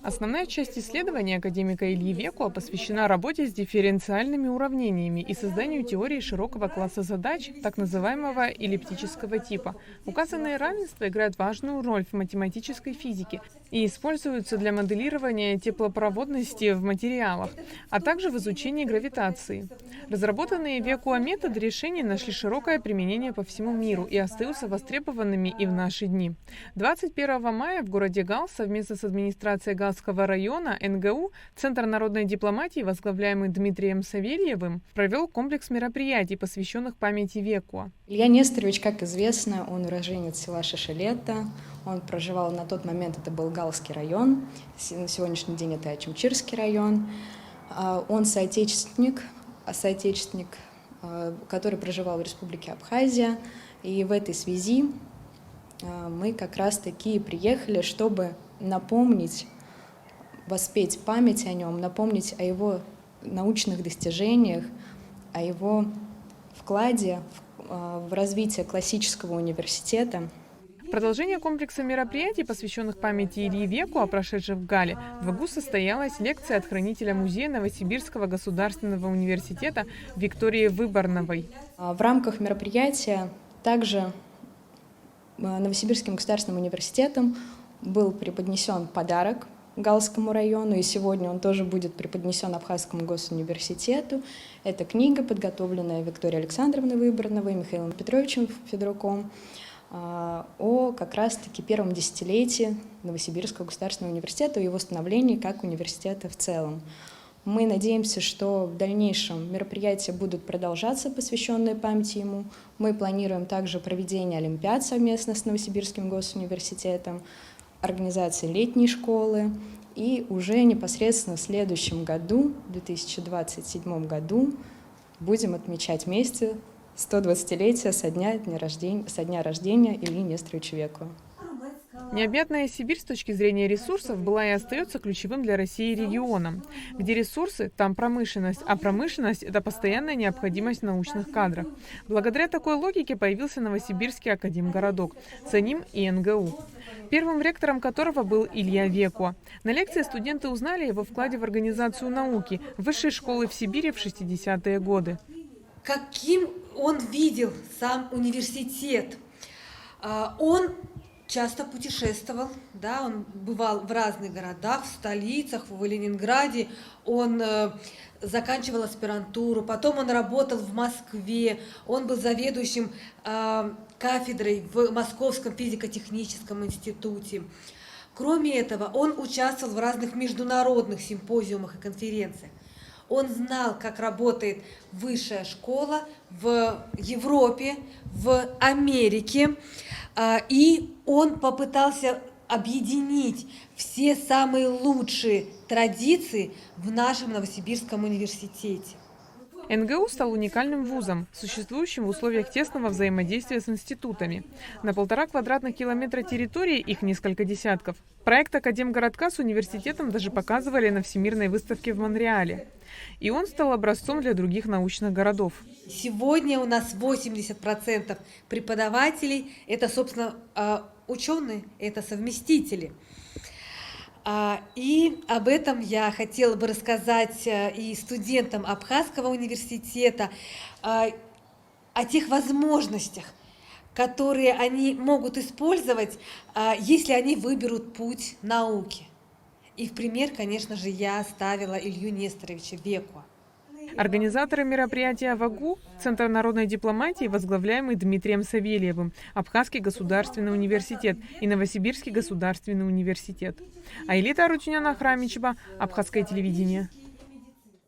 Основная часть исследования академика Ильи Векуа посвящена работе с дифференциальными уравнениями и созданию теории широкого класса задач, так называемого эллиптического типа. Указанные равенства играют важную роль в математической физике и используются для моделирования теплопроводности в материалах, а также в изучении гравитации. Разработанные Векуа методы решений нашли широкое применение по всему миру и остаются востребованными и в наши дни. 21 мая в городе Галс совместно с администрацией Галского района НГУ Центр народной дипломатии, возглавляемый Дмитрием Савельевым, провел комплекс мероприятий, посвященных памяти Векуа. Илья Несторович, как известно, он уроженец села Шишелета. Он проживал на тот момент, это был Галский район, на сегодняшний день это Ачимчирский район. Он соотечественник, который проживал в Республике Абхазия. И в этой связи мы как раз-таки приехали, чтобы напомнить, воспеть память о нем, напомнить о его научных достижениях, о его вкладе в развитие классического университета. В продолжение комплекса мероприятий, посвященных памяти Ильи Векуа, прошедших в Гале, в ВГУ состоялась лекция от хранителя музея Новосибирского государственного университета Виктории Выборновой. В рамках мероприятия также Новосибирским государственным университетом был преподнесен подарок Галскому району, и сегодня он тоже будет преподнесен Абхазскому госуниверситету. Это книга, подготовленная Викторией Александровной Выборновой, Михаилом Петровичем Федоруком, о как раз-таки первом десятилетии Новосибирского государственного университета и его становлении как университета в целом. Мы надеемся, что в дальнейшем мероприятия будут продолжаться, посвященные памяти ему. Мы планируем также проведение олимпиад совместно с Новосибирским госуниверситетом, организации летней школы. И уже непосредственно в следующем году, в 2027 году, будем отмечать вместе 120-летие со дня рождения Ильи Несторовича Векуа. Необъятная Сибирь с точки зрения ресурсов была и остается ключевым для России регионом. Где ресурсы, там промышленность, а промышленность – это постоянная необходимость в научных кадрах. Благодаря такой логике появился Новосибирский академгородок, за ним и НГУ, первым ректором которого был Илья Векуа. На лекции студенты узнали о его вкладе в организацию науки высшей школы в Сибири в 60-е годы. Каким он видел сам университет? Он часто путешествовал, да, он бывал в разных городах, в столицах, в Ленинграде, он заканчивал аспирантуру, потом он работал в Москве, он был заведующим кафедрой в Московском физико-техническом институте. Кроме этого, он участвовал в разных международных симпозиумах и конференциях. Он знал, как работает высшая школа в Европе, в Америке, и он попытался объединить все самые лучшие традиции в нашем Новосибирском университете. НГУ стал уникальным вузом, существующим в условиях тесного взаимодействия с институтами. На 1,5 квадратных километра территории, их несколько десятков. Проект Академгородка с университетом даже показывали на Всемирной выставке в Монреале. И он стал образцом для других научных городов. Сегодня у нас 80% преподавателей – это, собственно, ученые, это совместители. И об этом я хотела бы рассказать и студентам Абхазского университета, о тех возможностях, которые они могут использовать, если они выберут путь науки. И в пример, конечно же, я ставила Илью Несторовича Векуа. Организаторы мероприятия в АГУ – Центр народной дипломатии, возглавляемый Дмитрием Савельевым, Абхазский государственный университет и Новосибирский государственный университет. Айлита Арутюняна Храмичева, Абхазское телевидение.